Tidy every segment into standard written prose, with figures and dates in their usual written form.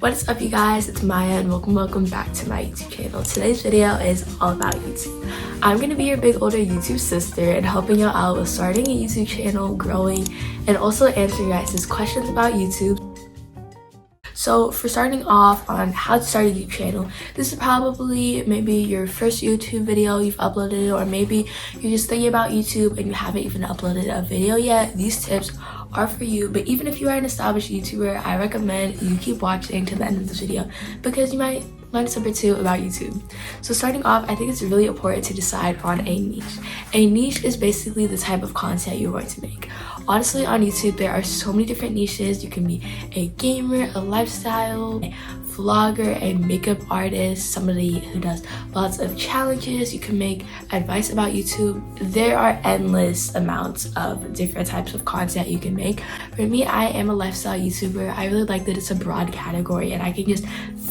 What is up, you guys? It's Maya and welcome back to my YouTube channel. Today's video is all about YouTube. I'm gonna be your big older YouTube sister and helping y'all out with starting a YouTube channel, growing, and also answering you guys' questions about YouTube. So for starting off on how to start a YouTube channel, this is probably maybe your first YouTube video you've uploaded, or maybe you're just thinking about YouTube and you haven't even uploaded a video yet. These tips are for you. But even if you are an established YouTuber, I recommend you keep watching to the end of this video because you might learn something or two about YouTube. So starting off, I think it's really important to decide on a niche. A niche is basically the type of content you're going to make. Honestly, on YouTube, there are so many different niches. You can be a gamer, a lifestyle, a vlogger, a makeup artist, somebody who does lots of challenges. You can make advice about YouTube. There are endless amounts of different types of content you can make. For me, I am a lifestyle YouTuber. I really like that it's a broad category and I can just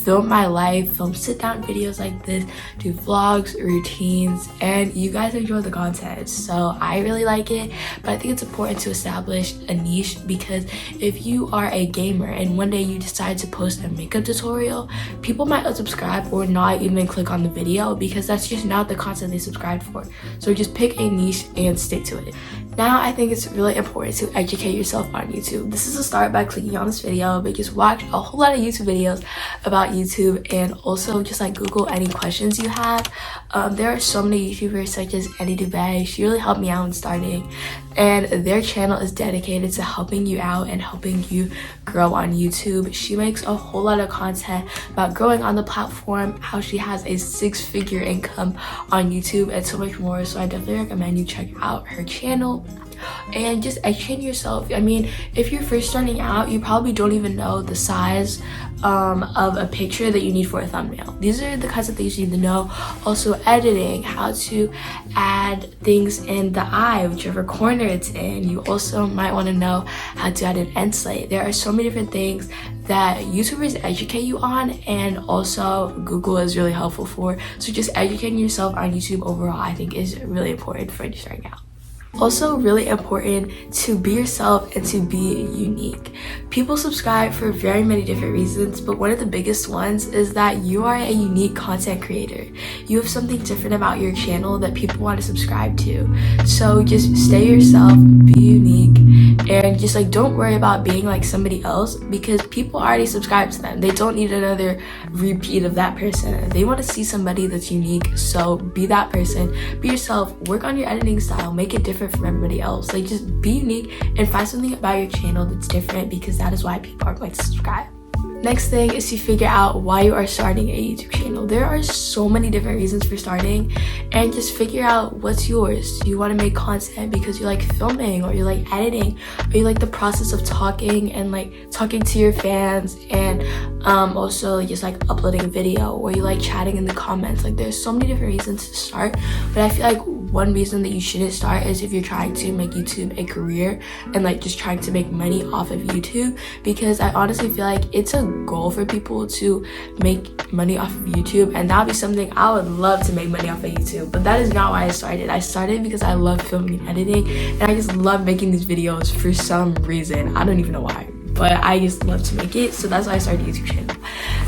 film my life, film sit down videos like this, do vlogs, routines, and you guys enjoy the content. So I really like it, but I think it's important to establish a niche, because if you are a gamer and one day you decide to post a makeup tutorial, people might unsubscribe or not even click on the video because that's just not the content they subscribed for. So just pick a niche and stick to it. Now, I think it's really important to educate yourself on YouTube. This is a start by clicking on this video, but just watch a whole lot of YouTube videos about YouTube, and also just like Google any questions you have. There are so many YouTubers such as Dubai. She really helped me out in starting, and their channel is dedicated to helping you out and helping you grow on YouTube. She makes a whole lot of content about growing on the platform, how she has a 6-figure income on YouTube, and so much more. So I definitely recommend you check out her channel and just educate yourself. I mean, if you're first starting out, you probably don't even know the size of a picture that you need for a thumbnail. These are the kinds of things you need to know. Also editing, how to add things in the eye, whichever corner it's in. You also might want to know how to add an end slate. There are so many different things that YouTubers educate you on, and also Google is really helpful for. So just educating yourself on YouTube overall, I think, is really important for you starting out. Also really important to be yourself and to be unique. People subscribe for very many different reasons, but one of the biggest ones is that you are a unique content creator. You have something different about your channel that people want to subscribe to. So just stay yourself, be unique, and just like don't worry about being like somebody else, because people already subscribe to them. They don't need another repeat of that person. They want to see somebody that's unique. So be that person, be yourself, work on your editing style, make it different from everybody else. Like just be unique and find something about your channel that's different, because that is why people are going to subscribe. Next thing is to figure out why you are starting a YouTube channel. There are so many different reasons for starting, and just figure out what's yours. Do you want to make content because you like filming, or you like editing, or you like the process of talking and like talking to your fans, and also just like uploading a video, or you like chatting in the comments? Like there's so many different reasons to start, but I feel like one reason that you shouldn't start is if you're trying to make YouTube a career and like just trying to make money off of YouTube, because I honestly feel like it's a goal for people to make money off of YouTube, and that would be something I would love to make money off of YouTube, but that is not why I started. I started because I love filming and editing, and I just love making these videos for some reason. I don't even know why, but I just love to make it, so that's why I started a YouTube channel.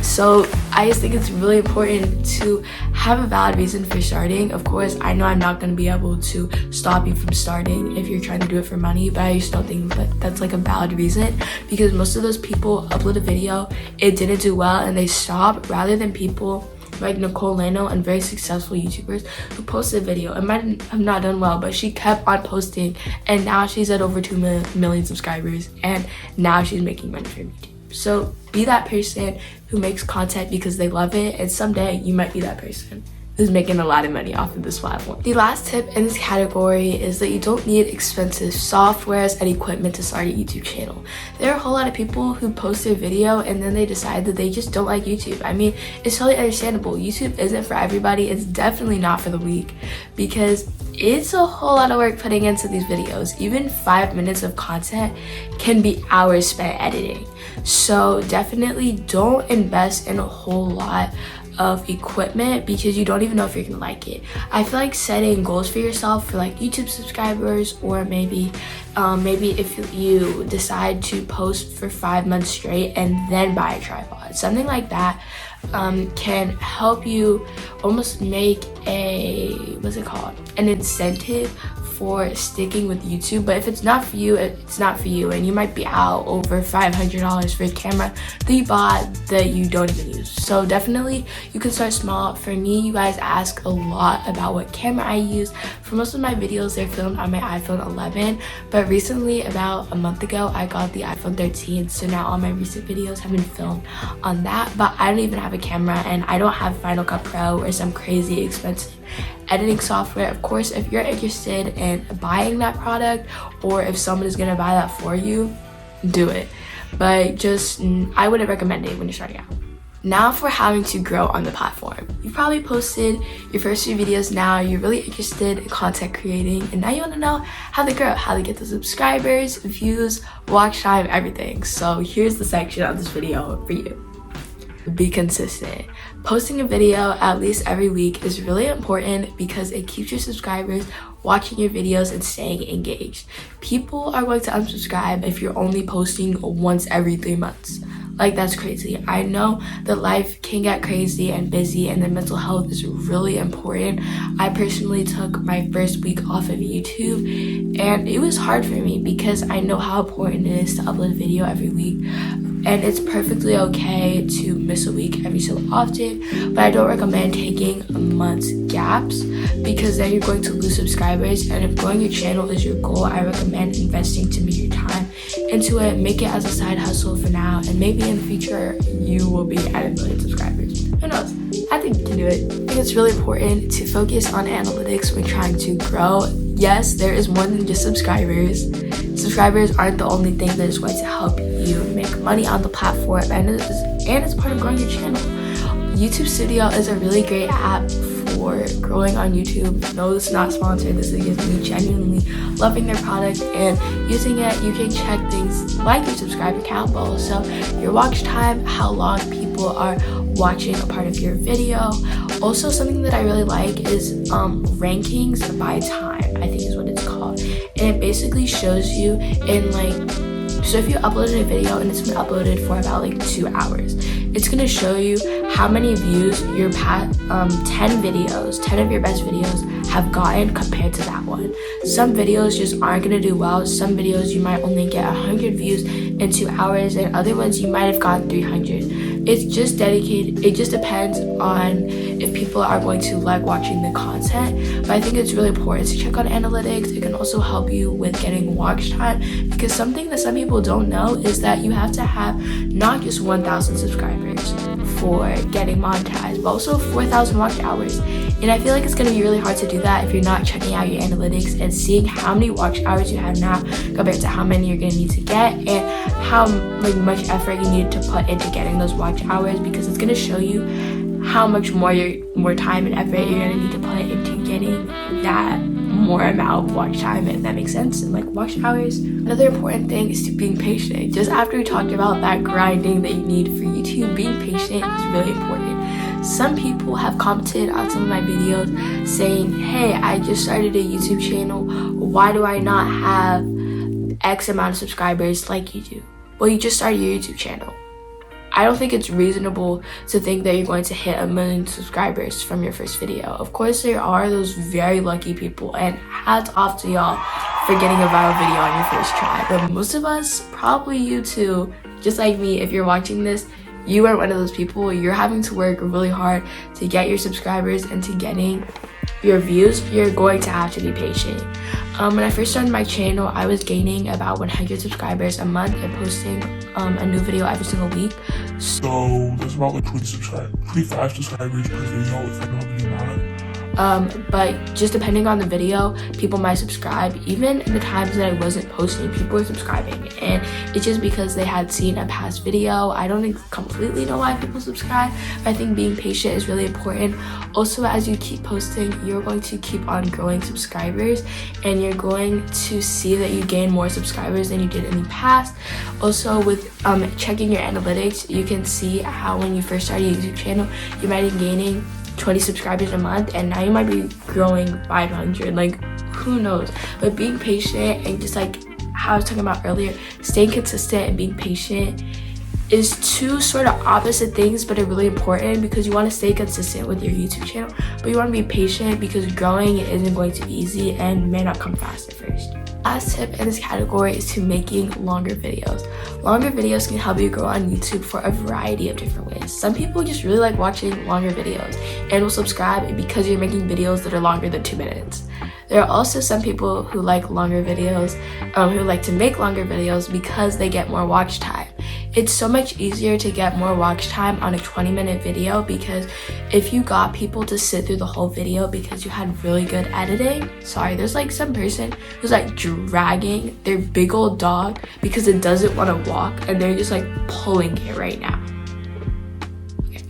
So I just think it's really important to have a valid reason for starting. Of course, I know I'm not going to be able to stop you from starting if you're trying to do it for money, but I just don't think that that's like a valid reason, because most of those people upload a video, it didn't do well, and they stop, rather than people like Nicole Lano and very successful YouTubers who posted a video. It might have not done well, but she kept on posting, and now she's at over 2 million subscribers, and now she's making money from YouTube. So be that person who makes content because they love it, and someday you might be that person who's making a lot of money off of this platform. The last tip in this category is that you don't need expensive softwares and equipment to start a YouTube channel. There are a whole lot of people who post their video and then they decide that they just don't like YouTube. I mean, it's totally understandable. YouTube isn't for everybody. It's definitely not for the weak, because it's a whole lot of work putting into these videos. Even 5 minutes of content can be hours spent editing. So definitely don't invest in a whole lot of equipment because you don't even know if you're gonna like it. I feel like setting goals for yourself for like YouTube subscribers, or maybe if you decide to post for 5 months straight and then buy a tripod, something like that can help you almost make an incentive for sticking with YouTube. But if it's not for you, it's not for you, and you might be out over $500 for a camera that you bought that you don't even use. So definitely you can start small. For me, you guys ask a lot about what camera I use. For most of my videos, they're filmed on my iPhone 11, but recently, about a month ago, I got the iPhone 13, so now all my recent videos have been filmed on that. But I don't even have a camera, and I don't have Final Cut Pro or some crazy expensive editing software. Of course, if you're interested in buying that product, or if someone is going to buy that for you, do it. But just, I wouldn't recommend it when you're starting out. Now for having to grow on the platform. You probably posted your first few videos now, you're really interested in content creating, and now you want to know how to grow, how to get the subscribers, views, watch time, everything. So here's the section of this video for you. Be consistent. Posting a video at least every week is really important because it keeps your subscribers watching your videos and staying engaged. People are going to unsubscribe if you're only posting once every 3 months. Like, that's crazy. I know that life can get crazy and busy, and that mental health is really important. I personally took my first week off of YouTube, and it was hard for me because I know how important it is to upload a video every week. And it's perfectly okay to miss a week every so often, but I don't recommend taking months gaps because then you're going to lose subscribers. And if growing your channel is your goal, I recommend investing some of your time into it. Make it as a side hustle for now, and maybe in the future you will be at 1 million subscribers. Who knows? I think you can do it. I think it's really important to focus on analytics when trying to grow. Yes, there is more than just subscribers. Subscribers aren't the only thing that is going to help you make money on the platform, and it's part of growing your channel. YouTube Studio is a really great app for growing on YouTube. No, this is not sponsored. This is just me genuinely loving their product and using it. You can check things like your subscriber count, but also your watch time, how long people are watching a part of your video. Also, something that I really like is rankings by time, I think is what it's called. And it basically shows you in so if you uploaded a video and it's been uploaded for about 2 hours, it's going to show you how many views your past 10 of your best videos have gotten compared to that one. Some videos just aren't going to do well. Some videos you might only get 100 views in 2 hours, and other ones you might have gotten 300. It just depends on if people are going to like watching the content. But I think it's really important to check on analytics. It can also help you with getting watch time, because something that some people don't know is that you have to have not just 1,000 subscribers for getting monetized, but also 4,000 watch hours. And I feel like it's going to be really hard to do that if you're not checking out your analytics and seeing how many watch hours you have now compared to how many you're going to need to get, and how much effort you need to put into getting those watch hours, because it's going to show you how much more time and effort you're going to need to put into getting that more amount of watch time, if that makes sense, and watch hours. Another important thing is to being patient. Just after we talked about that grinding that you need for YouTube, being patient is really important. Some people have commented on some of my videos saying, hey, I just started a YouTube channel. Why do I not have X amount of subscribers like you do? Well, you just started your YouTube channel. I don't think it's reasonable to think that you're going to hit 1 million subscribers from your first video. Of course, there are those very lucky people, and hats off to y'all for getting a viral video on your first try. But most of us, probably you too, just like me, if you're watching this, you are one of those people. You're having to work really hard to get your subscribers and to getting your views. You're going to have to be patient. When I first started my channel, I was gaining about 100 subscribers a month and posting a new video every single week. So there's about 25 subscribers per video if I know how to do that. but just depending on the video, people might subscribe. Even in the times that I wasn't posting, people were subscribing, and it's just because they had seen a past video. I don't completely know why people subscribe, but I think being patient is really important. Also, as you keep posting, you're going to keep on growing subscribers, and you're going to see that you gain more subscribers than you did in the past. Also, with checking your analytics, you can see how when you first started your YouTube channel, you might be gaining 20 subscribers a month, and now you might be growing 500. Like, who knows? But being patient, and just like how I was talking about earlier, staying consistent and being patient is two sort of opposite things, but they're really important, because you want to stay consistent with your YouTube channel, but you want to be patient because growing isn't going to be easy and may not come fast at first. Last tip in this category is to making longer videos. Longer videos can help you grow on YouTube for a variety of different ways. Some people just really like watching longer videos and will subscribe because you're making videos that are longer than 2 minutes. There are also some people who like longer videos, who like to make longer videos because they get more watch time. It's so much easier to get more watch time on a 20-minute video, because if you got people to sit through the whole video because you had really good editing, there's like some person who's like dragging their big old dog because it doesn't want to walk, and they're just like pulling it right now. Okay.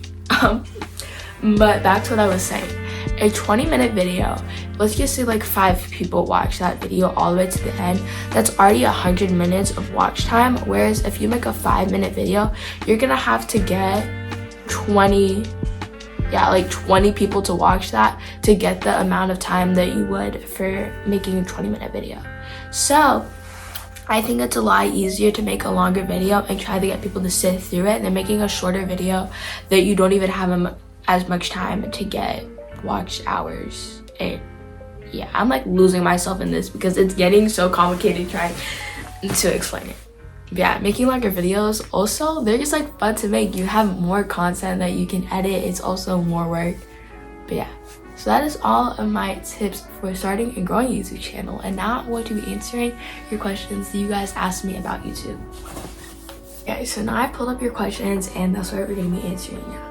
But back to what I was saying. A 20-minute video, let's just say like 5 people watch that video all the way to the end, that's already 100 minutes of watch time. Whereas if you make a 5-minute video, you're gonna have to get 20 people to watch that to get the amount of time that you would for making a 20-minute video. So I think it's a lot easier to make a longer video and try to get people to sit through it than making a shorter video that you don't even have as much time to get watch hours. And yeah, I'm like losing myself in this because it's getting so complicated trying to explain it. But yeah, making longer videos, also they're just like fun to make. You have more content that you can edit. It's also more work. But yeah, so that is all of my tips for starting and growing a YouTube channel. And now I'm going to be answering your questions that you guys asked me about YouTube. Okay, so now I pulled up your questions, and that's what we're going to be answering now.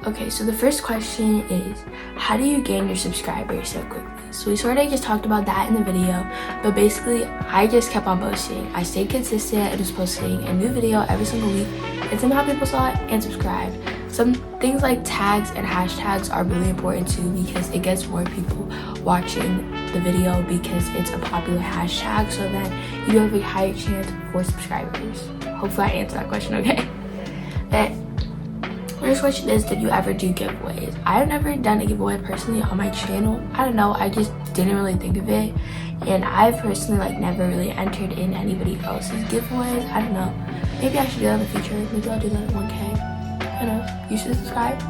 Okay, so the first question is, how do you gain your subscribers so quickly? So we sort of just talked about that in the video, but basically I just kept on posting. I stayed consistent and just posting a new video every single week, and somehow people saw it and subscribed. Some things like tags and hashtags are really important too, because it gets more people watching the video because it's a popular hashtag, so then you have a higher chance for subscribers. Hopefully I answered that question okay. First question is, did you ever do giveaways? I've never done a giveaway personally on my channel. I don't know, I just didn't really think of it, and I've personally like never really entered in anybody else's giveaways. I don't know, maybe I should do that in the future. Maybe I'll do that at 1K. I don't know, you should subscribe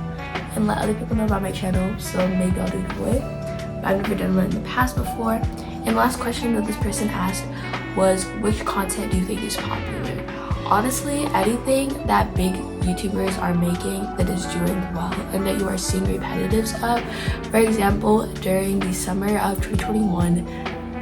and let other people know about my channel, so maybe I'll do a giveaway. But I've never done one in the past before. And the last question that this person asked was, which content do you think is popular? Honestly, anything that big YouTubers are making that is doing well and that you are seeing repetitives of. For example, during the summer of 2021,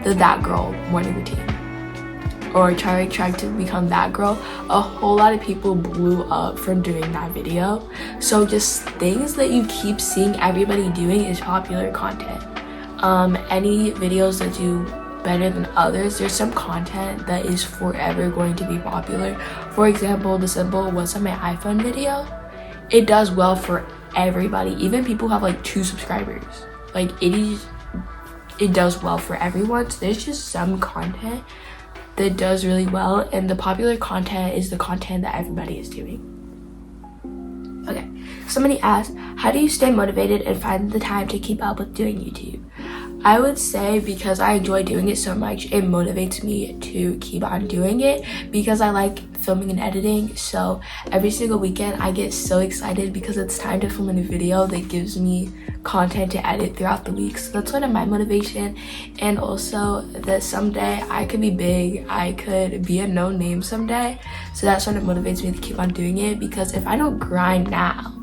the That Girl morning routine, or trying to become that girl, a whole lot of people blew up from doing that video. So just things that you keep seeing everybody doing is popular content. Any videos that do better than others, there's some content that is forever going to be popular. For example, the simple "what's on my iPhone" video, it does well for everybody, even people who have like 2 subscribers. Like it does well for everyone. So there's just some content that does really well, and the popular content is the content that everybody is doing. Okay, somebody asked, how do you stay motivated and find the time to keep up with doing YouTube? I would say because I enjoy doing it so much, it motivates me to keep on doing it because I like filming and editing. So every single weekend I get so excited because it's time to film a new video that gives me content to edit throughout the week. So that's sort of my motivation, and also that someday I could be big, I could be a known name someday. So that sort of motivates me to keep on doing it, because if I don't grind now,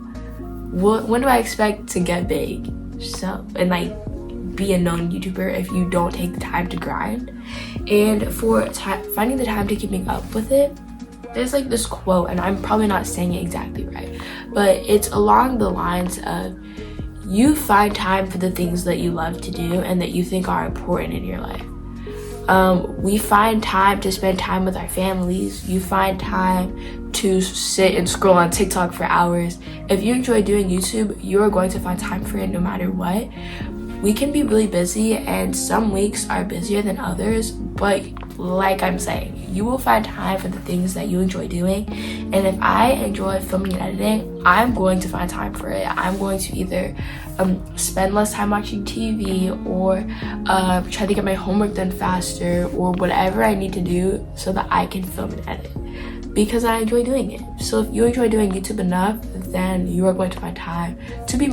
when do I expect to get big? So, and like be a known YouTuber if you don't take the time to grind. And for finding the time to keeping up with it, there's like this quote, and I'm probably not saying it exactly right, but it's along the lines of, you find time for the things that you love to do and that you think are important in your life. We find time to spend time with our families. You find time to sit and scroll on TikTok for hours. If you enjoy doing YouTube, you're going to find time for it no matter what. We can be really busy, and some weeks are busier than others, but like I'm saying, you will find time for the things that you enjoy doing. And if I enjoy filming and editing, I'm going to find time for it. I'm going to either spend less time watching TV, or try to get my homework done faster, or whatever I need to do so that I can film and edit, because I enjoy doing it. So if you enjoy doing YouTube enough, then you are going to find time to be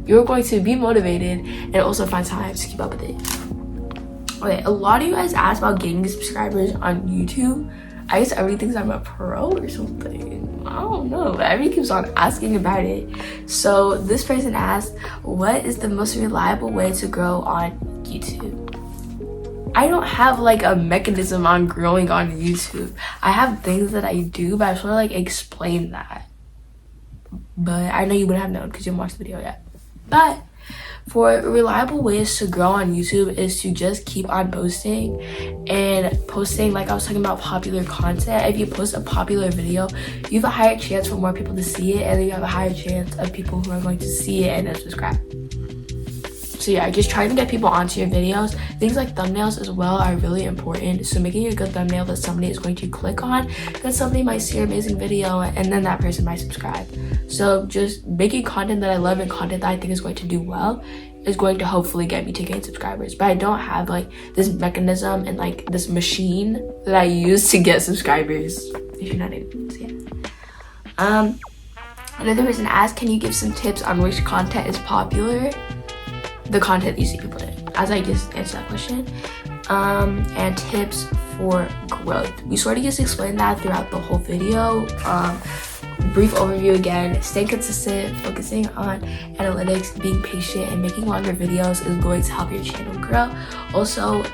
you're going to be motivated and also find time to keep up with it. Okay, a lot of you guys asked about gaining subscribers on YouTube. I guess everybody thinks I'm a pro or something. I don't know, but everybody keeps on asking about it. So this person asked, what is the most reliable way to grow on YouTube? I don't have like a mechanism on growing on YouTube. I have things that I do, but I sort of like explain that. But I know you wouldn't have known because you haven't watched the video yet. But for reliable ways to grow on YouTube is to just keep on posting, and posting, like I was talking about, popular content. If you post a popular video, you have a higher chance for more people to see it, and then you have a higher chance of people who are going to see it and then subscribe. So yeah, just trying to get people onto your videos. Things like thumbnails as well are really important. So making a good thumbnail that somebody is going to click on, then somebody might see your amazing video and then that person might subscribe. So just making content that I love and content that I think is going to do well is going to hopefully get me to gain subscribers. But I don't have like this mechanism and like this machine that I use to get subscribers, if you're not able to see it. Another person asked, can you give some tips on which content is popular? The content you see people doing, as I just answered that question. And tips for growth. We sort of just explained that throughout the whole video. Brief overview again: staying consistent, focusing on analytics, being patient, and making longer videos is going to help your channel grow. Also,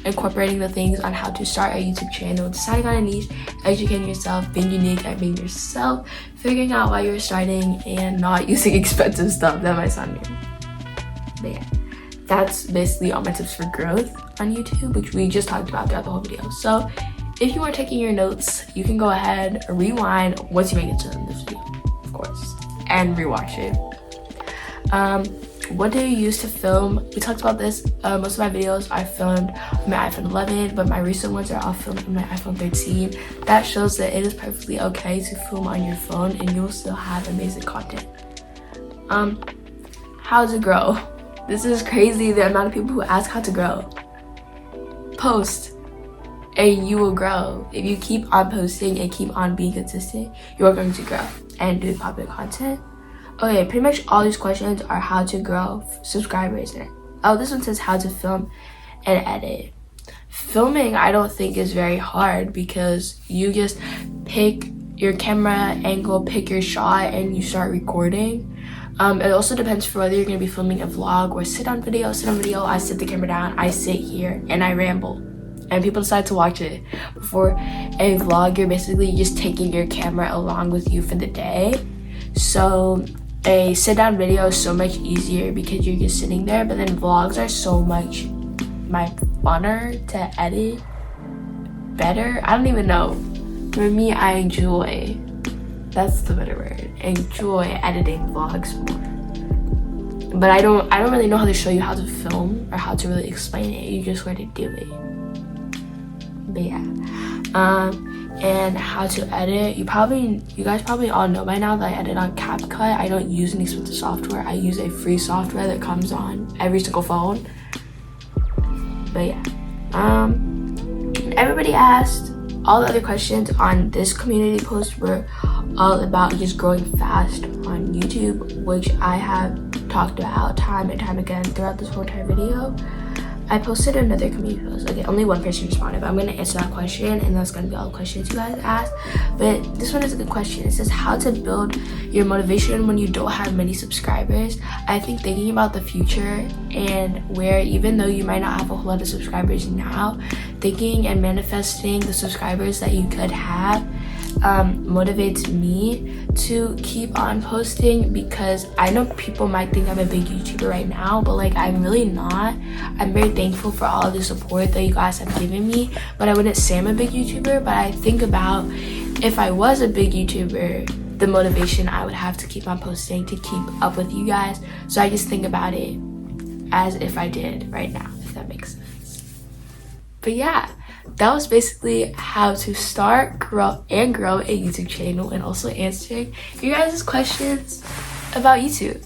incorporating the things on how to start a YouTube channel, deciding on a niche, educating yourself, being unique at being yourself, figuring out why you're starting, and not using expensive stuff. That might sound weird. But yeah, that's basically all my tips for growth on YouTube, which we just talked about throughout the whole video. So if you are taking your notes, you can go ahead, rewind once you make it to this video, of course, and rewatch it. What do you use to film? We talked about this. Most of my videos I filmed on my iPhone 11, but my recent ones are all filmed on my iPhone 13. That shows that it is perfectly okay to film on your phone and you'll still have amazing content. How to grow. This is crazy, the amount of people who ask how to grow. Post and you will grow. If you keep on posting and keep on being consistent, you are going to grow and do popular content. Okay, pretty much all these questions are how to grow subscribers. Oh, this one says how to film and edit. Filming, I don't think is very hard because you just pick your camera angle, pick your shot, and you start recording. It also depends for whether you're going to be filming a vlog or sit-down video. Sit-down video, I sit the camera down, I sit here, and I ramble. And people decide to watch it. For a vlog, you're basically just taking your camera along with you for the day. So a sit-down video is so much easier because you're just sitting there, but then vlogs are so much funner to edit, better. I don't even know. For me, I enjoy, that's the better word, enjoy editing vlogs more. But I don't really know how to show you how to film or how to really explain it. You just got to do it. But yeah. And how to edit. You guys probably all know by now that I edit on CapCut. I don't use any expensive software. I use a free software that comes on every single phone. But yeah. Everybody asked. All the other questions on this community post were all about just growing fast on YouTube, which I have talked about time and time again throughout this whole entire video. I posted another community post. Okay, only one person responded, but I'm going to answer that question, and that's going to be all the questions you guys asked. But this one is a good question. It says how to build your motivation when you don't have many subscribers. I think thinking about the future and where, even though you might not have a whole lot of subscribers now, thinking and manifesting the subscribers that you could have motivates me to keep on posting, because I know people might think I'm a big YouTuber right now, but like I'm really not. I'm very thankful for all of the support that you guys have given me, but I wouldn't say I'm a big YouTuber. But I think about, if I was a big YouTuber, the motivation I would have to keep on posting to keep up with you guys. So I just think about it as if I did right now, if that makes sense. But yeah, that was basically how to start, grow a YouTube channel, and also answering you guys' questions about YouTube.